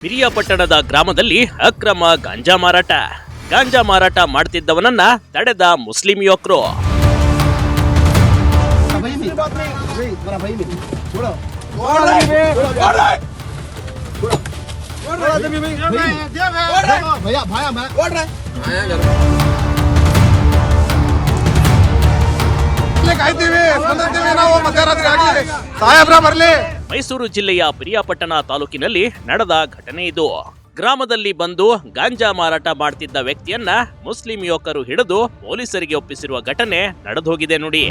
ಪಿರಿಯಾಪಟ್ಟಣದ ಗ್ರಾಮದಲ್ಲಿ ಅಕ್ರಮ ಗಾಂಜಾ ಮಾರಾಟ ಮಾಡ್ತಿದ್ದವನನ್ನ ತಡೆದ ಮುಸ್ಲಿಂ ಯುವಕರು. ಮೈಸೂರು ಜಿಲ್ಲೆಯ ಪಿರಿಯಾಪಟ್ಟಣ ತಾಲೂಕಿನಲ್ಲಿ ನಡೆದ ಘಟನೆ ಇದು. ಗ್ರಾಮದಲ್ಲಿ ಬಂದು ಗಾಂಜಾ ಮಾರಾಟ ಮಾಡ್ತಿದ್ದ ವ್ಯಕ್ತಿಯನ್ನ ಮುಸ್ಲಿಂ ಯುವಕರು ಹಿಡಿದು ಪೊಲೀಸರಿಗೆ ಒಪ್ಪಿಸಿರುವ ಘಟನೆ ನಡೆದೋಗಿದೆ ನೋಡಿ.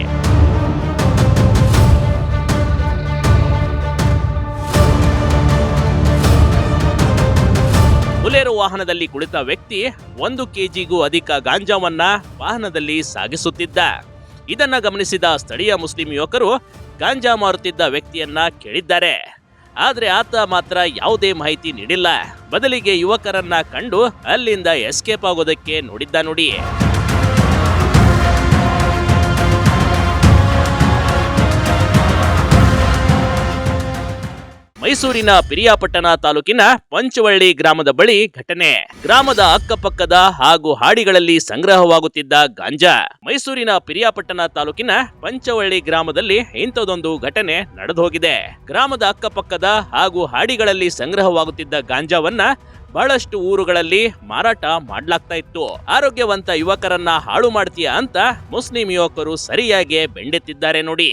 ಬುಲೆರೋ ವಾಹನದಲ್ಲಿ ಕುಳಿತ ವ್ಯಕ್ತಿ 1 ಕೆಜಿಗೂ ಅಧಿಕ ಗಾಂಜಾವನ್ನ ವಾಹನದಲ್ಲಿ ಸಾಗಿಸುತ್ತಿದ್ದ. ಇದನ್ನ ಗಮನಿಸಿದ ಸ್ಥಳೀಯ ಮುಸ್ಲಿಂ ಯುವಕರು ಗಾಂಜಾ ಮಾರುತ್ತಿದ್ದ ವ್ಯಕ್ತಿಯನ್ನ ಕೇಳಿದ್ದಾರೆ. ಆದ್ರೆ ಆತ ಮಾತ್ರ ಯಾವುದೇ ಮಾಹಿತಿ ನೀಡಿಲ್ಲ. ಬದಲಿಗೆ ಯುವಕರನ್ನ ಕಂಡು ಅಲ್ಲಿಂದ ಎಸ್ಕೇಪ್ ಆಗೋದಕ್ಕೆ ನೋಡಿದ್ದ ನೋಡಿ. ಮೈಸೂರಿನ ಪಿರಿಯಾಪಟ್ಟಣ ತಾಲೂಕಿನ ಪಂಚವಳ್ಳಿ ಗ್ರಾಮದ ಬಳಿ ಘಟನೆ. ಗ್ರಾಮದ ಅಕ್ಕಪಕ್ಕದ ಹಾಗೂ ಹಾಡಿಗಳಲ್ಲಿ ಸಂಗ್ರಹವಾಗುತ್ತಿದ್ದ ಗಾಂಜಾ. ಮೈಸೂರಿನ ಪಿರಿಯಾಪಟ್ಟಣ ತಾಲೂಕಿನ ಪಂಚವಳ್ಳಿ ಗ್ರಾಮದಲ್ಲಿ ಇಂಥದೊಂದು ಘಟನೆ ನಡೆದೋಗಿದೆ. ಗ್ರಾಮದ ಅಕ್ಕಪಕ್ಕದ ಹಾಗೂ ಹಾಡಿಗಳಲ್ಲಿ ಸಂಗ್ರಹವಾಗುತ್ತಿದ್ದ ಗಾಂಜಾವನ್ನ ಬಹಳಷ್ಟು ಊರುಗಳಲ್ಲಿ ಮಾರಾಟ ಮಾಡ್ಲಾಗ್ತಾ ಇತ್ತು. ಆರೋಗ್ಯವಂತ ಯುವಕರನ್ನ ಹಾಳು ಮಾಡ್ತೀಯಾ ಅಂತ ಮುಸ್ಲಿಂ ಯುವಕರು ಸರಿಯಾಗಿ ಬೆಂಡೆತ್ತಿದ್ದಾರೆ ನೋಡಿ.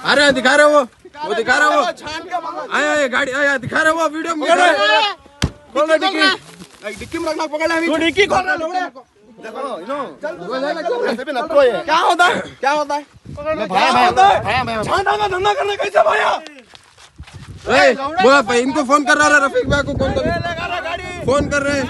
अरे दिखा रहे वो दिखा रहे वो आया गाड़ी आया दिखा रहे वो वीडियो में खोल डिक्की में रखना पकड़ ले डिक्की खोल क्या होता है छांटा का धंधा करने कैसे भाया बोला इनको फोन कर रहा है रफीक भाई को फोन कर रहे हैं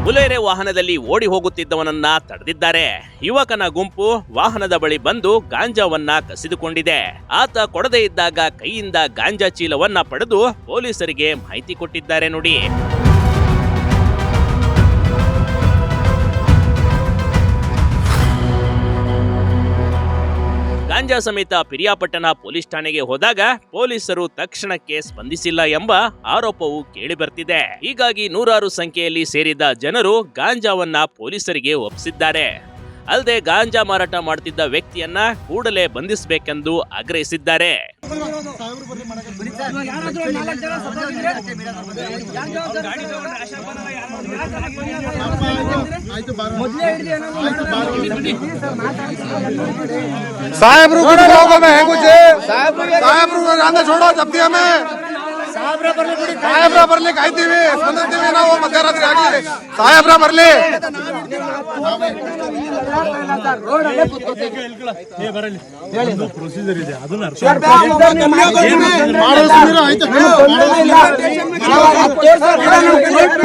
ಬುಲೆರೋ ವಾಹನದಲ್ಲಿ ಓಡಿ ಹೋಗುತ್ತಿದ್ದವನನ್ನ ತಡೆದಿದ್ದಾರೆ. ಯುವಕನ ಗುಂಪು ವಾಹನದ ಬಳಿ ಬಂದು ಗಾಂಜಾವನ್ನ ಕಸಿದುಕೊಂಡಿದೆ. ಆತ ಕೊಡದೇ ಇದ್ದಾಗ ಕೈಯಿಂದ ಗಾಂಜಾ ಚೀಲವನ್ನ ಪಡೆದು ಪೊಲೀಸರಿಗೆ ಮಾಹಿತಿ ಕೊಟ್ಟಿದ್ದಾರೆ ನೋಡಿ. ಗಾಂಜಾ ಸಮೇತ ಪಿರಿಯಾಪಟ್ಟಣ ಪೊಲೀಸ್ ಠಾಣೆಗೆ ಹೋದಾಗ ಪೊಲೀಸರು ತಕ್ಷಣಕ್ಕೆ ಸ್ಪಂದಿಸಿಲ್ಲ ಎಂಬ ಆರೋಪವು ಕೇಳಿ ಬರ್ತಿದೆ. ಹೀಗಾಗಿ ನೂರಾರು ಸಂಖ್ಯೆಯಲ್ಲಿ ಸೇರಿದ ಜನರು ಗಾಂಜಾವನ್ನ ಪೊಲೀಸರಿಗೆ ಒಪ್ಪಿಸಿದ್ದಾರೆ. ಅಲ್ಲದೆ ಗಾಂಜಾ ಮಾರಾಟ ಮಾಡ್ತಿದ್ದ ವ್ಯಕ್ತಿಯನ್ನ ಕೂಡಲೇ ಬಂಧಿಸಬೇಕೆಂದು ಆಗ್ರಹಿಸಿದ್ದಾರೆ. साहब छोड़ो जब्ती हमें साहेब्रा ಬರ್ಲಿ ಕಾಯ್ತೀವಿ ಸ್ಪಂದಿಸ್ತೀವಿ ನಾವು ಮಧ್ಯರಾತ್ರಿ ಆಗಲಿ ಸಾಹೇಬ್ರ ಬರ್ಲಿ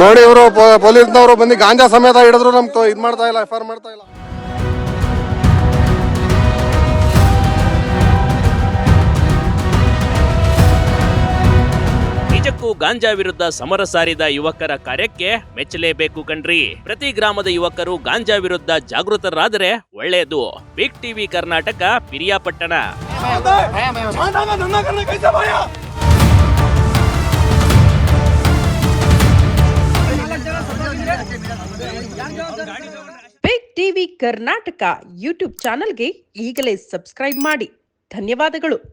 ನೋಡಿ ಇವರು ಪೊಲೀಸ್ನವರು ಬಂದು ಗಾಂಜಾ ಸಮೇತ ಹಿಡಿದ್ರು ನಮ್ಗೆ ಇದ್ ಮಾಡ್ತಾ ಇಲ್ಲ ಎಫ್ಐಆರ್ ಮಾಡ್ತಾ ಇಲ್ಲ. ನಿಜಕ್ಕೂ ಗಾಂಜಾ ವಿರುದ್ಧ ಸಮರ ಸಾರಿದ ಯುವಕರ ಕಾರ್ಯಕ್ಕೆ ಮೆಚ್ಚಲೇಬೇಕು ಕಣ್ರಿ. ಪ್ರತಿ ಗ್ರಾಮದ ಯುವಕರು ಗಾಂಜಾ ವಿರುದ್ಧ ಜಾಗೃತರಾದರೆ ಒಳ್ಳೆಯದು. Big TV Karnataka Piriyapatna. Big TV Karnataka YouTube ಚಾನೆಲ್ಗೆ ಈಗಲೇ ಸಬ್ಸ್ಕ್ರೈಬ್ ಮಾಡಿ. ಧನ್ಯವಾದಗಳು.